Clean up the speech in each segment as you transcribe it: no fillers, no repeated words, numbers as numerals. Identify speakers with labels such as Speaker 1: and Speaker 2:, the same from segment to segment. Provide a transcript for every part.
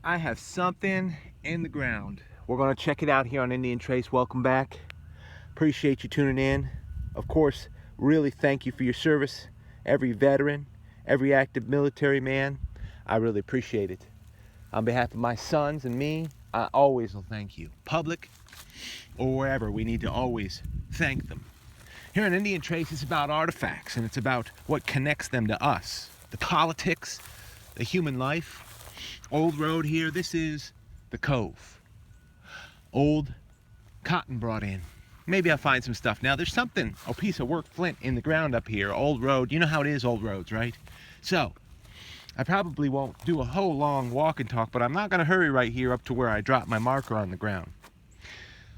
Speaker 1: I have something in the ground. We're going to check it out here on Indian Trace. Welcome back. Appreciate you tuning in. Of course, really thank you for your service. Every veteran, every active military man, I really appreciate it. On behalf of my sons and me, I always will thank you. Public or wherever, we need to always thank them. Here on Indian Trace, it's about artifacts, and it's about what connects them to us. The politics, the human life. Old road here, this is the Cove. Old cotton brought in. Maybe I'll find some stuff. Now there's something, a piece of work flint in the ground up here. Old road, you know how it is, old roads, right? So, I probably won't do a whole long walk and talk, but I'm not gonna hurry right here up to where I drop my marker on the ground.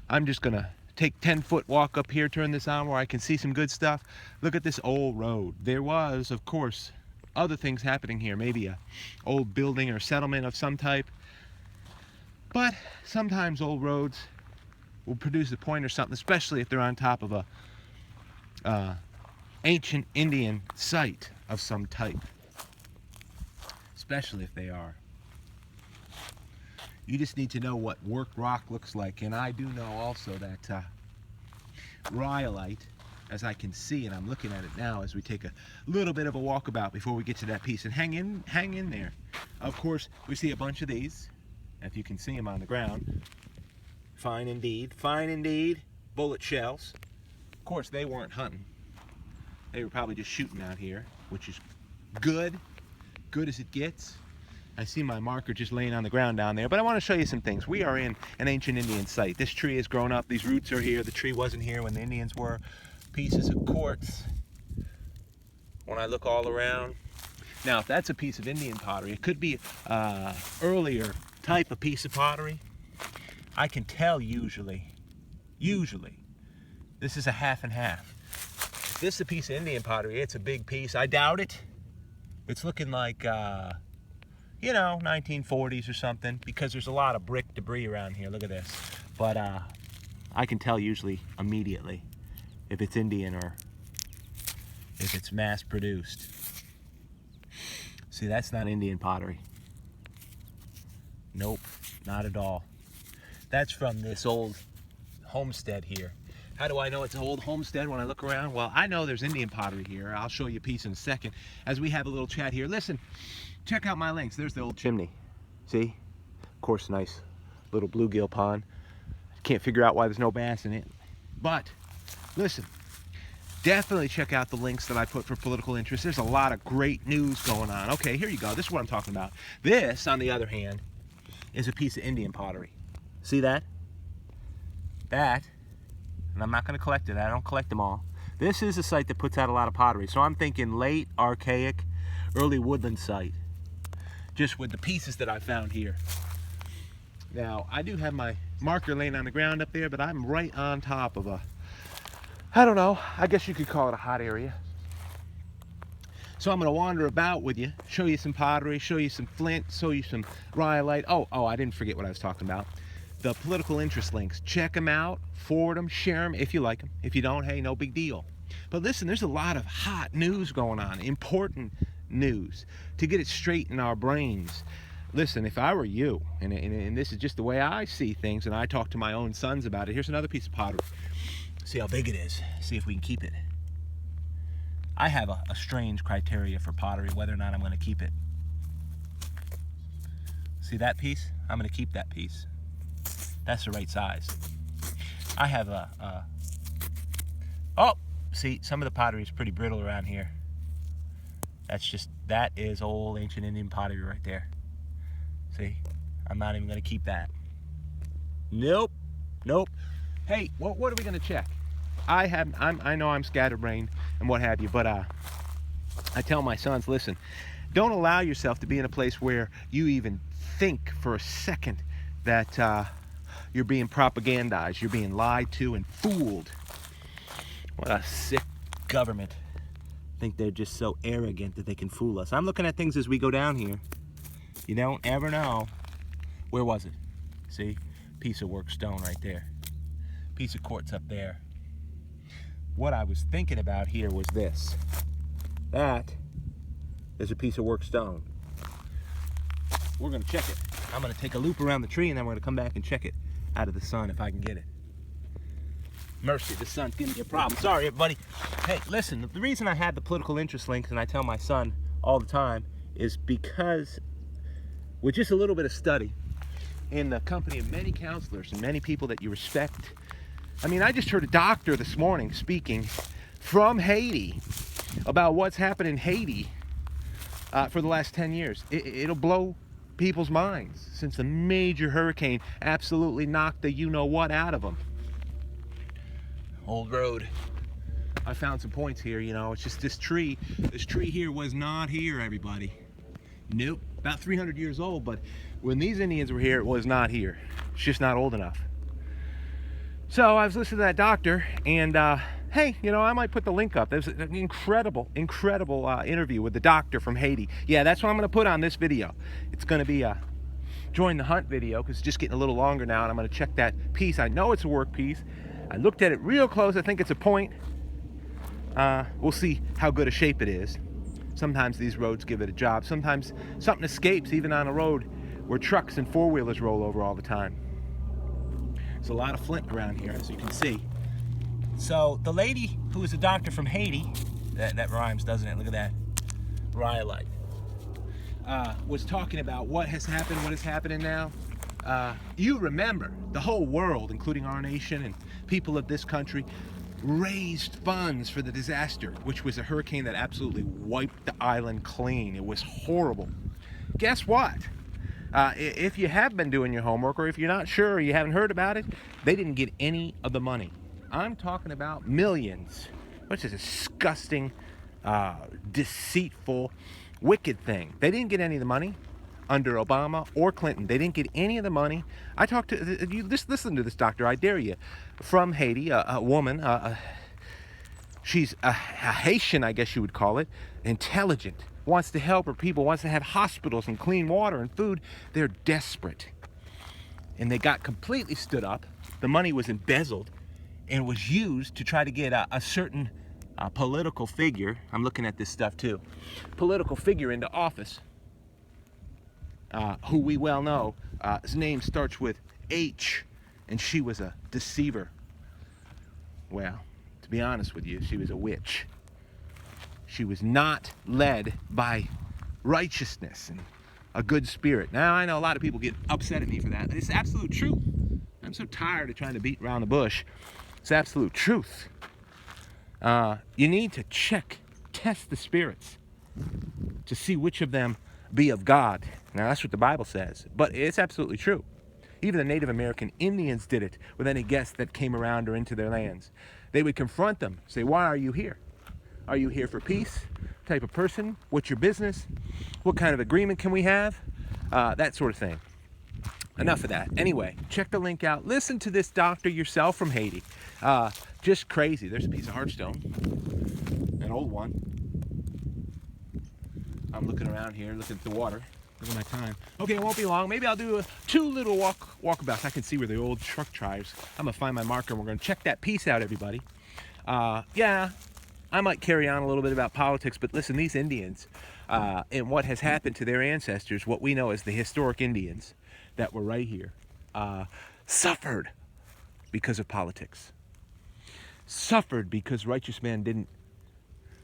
Speaker 1: I'm just gonna take 10-foot walk up here, turn this on where I can see some good stuff. Look at this old road. There was, of course, other things happening here, maybe a old building or settlement of some type. But sometimes old roads will produce a point or something, especially if they're on top of a ancient Indian site of some type. Especially if they are. You just need to know what work rock looks like, and I do know also that rhyolite, as I can see, and I'm looking at it now as we take a little bit of a walkabout before we get to that piece. And hang in there. Of course, we see a bunch of these, if you can see them on the ground. Fine indeed, bullet shells. Of course, they weren't hunting. They were probably just shooting out here, which is good as it gets. I see my marker just laying on the ground down there, but I want to show you some things. We are in an ancient Indian site. This tree has grown up, these roots are here. The tree wasn't here when the Indians were. Pieces of quartz. When I look all around. Now, if that's a piece of Indian pottery, it could be earlier type of piece of pottery. I can tell usually, this is a half and half. If this is a piece of Indian pottery, it's a big piece. I doubt it. It's looking like, 1940s or something, because there's a lot of brick debris around here. Look at this. But I can tell usually immediately if it's Indian or if it's mass produced. See, that's not Indian pottery. Nope, not at all. That's from this old homestead here. How do I know it's an old homestead when I look around? Well, I know there's Indian pottery here. I'll show you a piece in a second as we have a little chat here. Listen, check out my links. There's the old chimney. See? Of course, nice little bluegill pond. Can't figure out why there's no bass in it. But, listen, definitely check out the links that I put for political interest. There's a lot of great news going on. Okay, here you go. This is what I'm talking about. This, on the other hand, is a piece of Indian pottery. See that? That, and I'm not going to collect it. I don't collect them all. This is a site that puts out a lot of pottery. So I'm thinking late, archaic, early woodland site. Just with the pieces that I found here. Now, I do have my marker laying on the ground up there, but I'm right on top of I don't know, I guess you could call it a hot area. So I'm going to wander about with you, show you some pottery, show you some flint, show you some rhyolite. Oh, I didn't forget what I was talking about. The political interest links. Check them out, forward them, share them if you like them. If you don't, hey, no big deal. But listen, there's a lot of hot news going on, important news, to get it straight in our brains. Listen, if I were you, and this is just the way I see things, and I talk to my own sons about it, here's another piece of pottery. See how big it is. See if we can keep it. I have a strange criteria for pottery, whether or not I'm going to keep it. See that piece? I'm going to keep that piece. That's the right size. I have oh, see, some of the pottery is pretty brittle around here. That is old ancient Indian pottery right there. See, I'm not even going to keep that. Nope. Hey, what are we going to check? I know I'm scatterbrained and what have you, but I tell my sons, listen, don't allow yourself to be in a place where you even think for a second that you're being propagandized, you're being lied to and fooled. What a sick government. I think they're just so arrogant that they can fool us. I'm looking at things as we go down here. You don't ever know. Where was it? See? Piece of work stone right there. Piece of quartz up there. What I was thinking about here was this. That is a piece of work stone. we're gonna check it. I'm gonna take a loop around the tree and then we're gonna come back and check it out of the sun if I can get it. Mercy, the sun's giving me a problem. Sorry, everybody. Hey, listen, the reason I had the political interest links, and I tell my son all the time, is because with just a little bit of study in the company of many counselors and many people that you respect. I mean, I just heard a doctor this morning speaking from Haiti about what's happened in Haiti for the last 10 years. It'll blow people's minds since a major hurricane absolutely knocked the you-know-what out of them. Old road. I found some points here, you know. It's just this tree. This tree here was not here, everybody. Nope. About 300 years old, but when these Indians were here, it was not here. It's just not old enough. So I was listening to that doctor, and hey, you know, I might put the link up. There's an incredible interview with the doctor from Haiti. Yeah, that's what I'm going to put on this video. It's going to be a Join the Hunt video, because it's just getting a little longer now, and I'm going to check that piece. I know it's a work piece. I looked at it real close. I think it's a point. We'll see how good a shape it is. Sometimes these roads give it a job. Sometimes something escapes, even on a road where trucks and four-wheelers roll over all the time. There's a lot of flint around here, as you can see. So the lady who is a doctor from Haiti, that rhymes, doesn't it? Look at that. Rhyolite. Was talking about what has happened, what is happening now. You remember the whole world, including our nation and people of this country, raised funds for the disaster, which was a hurricane that absolutely wiped the island clean. It was horrible. Guess what? If you have been doing your homework, or if you're not sure or you haven't heard about it, they didn't get any of the money. I'm talking about millions, which is a disgusting, deceitful, wicked thing. They didn't get any of the money under Obama or Clinton. They didn't get any of the money. I talked to you. Just listen to this doctor. I dare you, from Haiti, a woman. She's a Haitian, I guess you would call it. Intelligent, wants to help her people, wants to have hospitals and clean water and food. They're desperate, and they got completely stood up. The money was embezzled and was used to try to get a certain political figure. I'm looking at this stuff too. Political figure into office. Who we well know, his name starts with H, and she was a deceiver. Well, to be honest with you, she was a witch. She was not led by righteousness and a good spirit. Now, I know a lot of people get upset at me for that. It's absolute truth. I'm so tired of trying to beat around the bush. It's absolute truth. You need to test the spirits to see which of them be of God. Now, that's what the Bible says, but it's absolutely true. Even the Native American Indians did it with any guest that came around or into their lands. They would confront them, say, why are you here? Are you here for peace? Type of person? What's your business? What kind of agreement can we have? That sort of thing. Enough of that. Anyway, check the link out. Listen to this doctor yourself from Haiti. Just crazy. There's a piece of heartstone, an old one. I'm looking around here, looking at the water. Look at my time. Okay, it won't be long. Maybe I'll do two little walkabouts. I can see where the old truck drives. I'm gonna find my marker and we're gonna check that piece out, everybody. Yeah, I might carry on a little bit about politics, but listen, these Indians and what has happened to their ancestors, what we know as the historic Indians that were right here, suffered because of politics. Suffered because righteous men didn't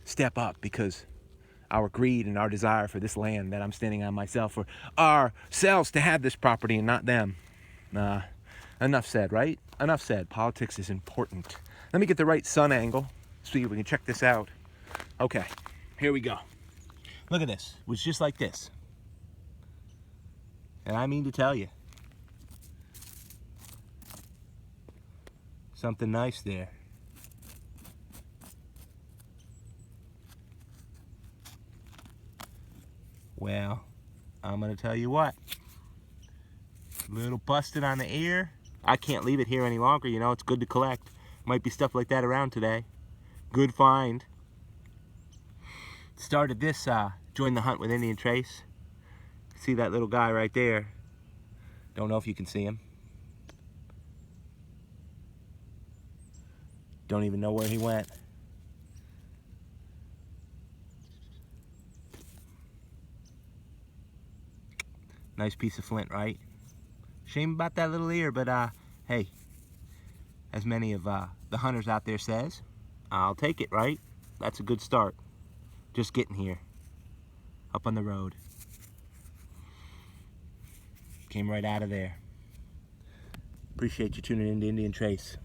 Speaker 1: step up, because our greed and our desire for this land that I'm standing on myself, for ourselves to have this property and not them. Enough said, right? Enough said. Politics is important. Let me get the right sun angle so we can check this out. Okay, here we go. Look at this. It was just like this. And I mean to tell you, something nice there. Well, I'm gonna tell you what. A little busted on the ear. I can't leave it here any longer, you know, it's good to collect. Might be stuff like that around today. Good find. Started this Join the Hunt with Indian Trace. See that little guy right there? Don't know if you can see him. Don't even know where he went. Nice piece of flint, right? Shame about that little ear, but hey, as many of the hunters out there says, I'll take it, right? That's a good start. Just getting here, up on the road. Came right out of there. Appreciate you tuning in to Indian Trace.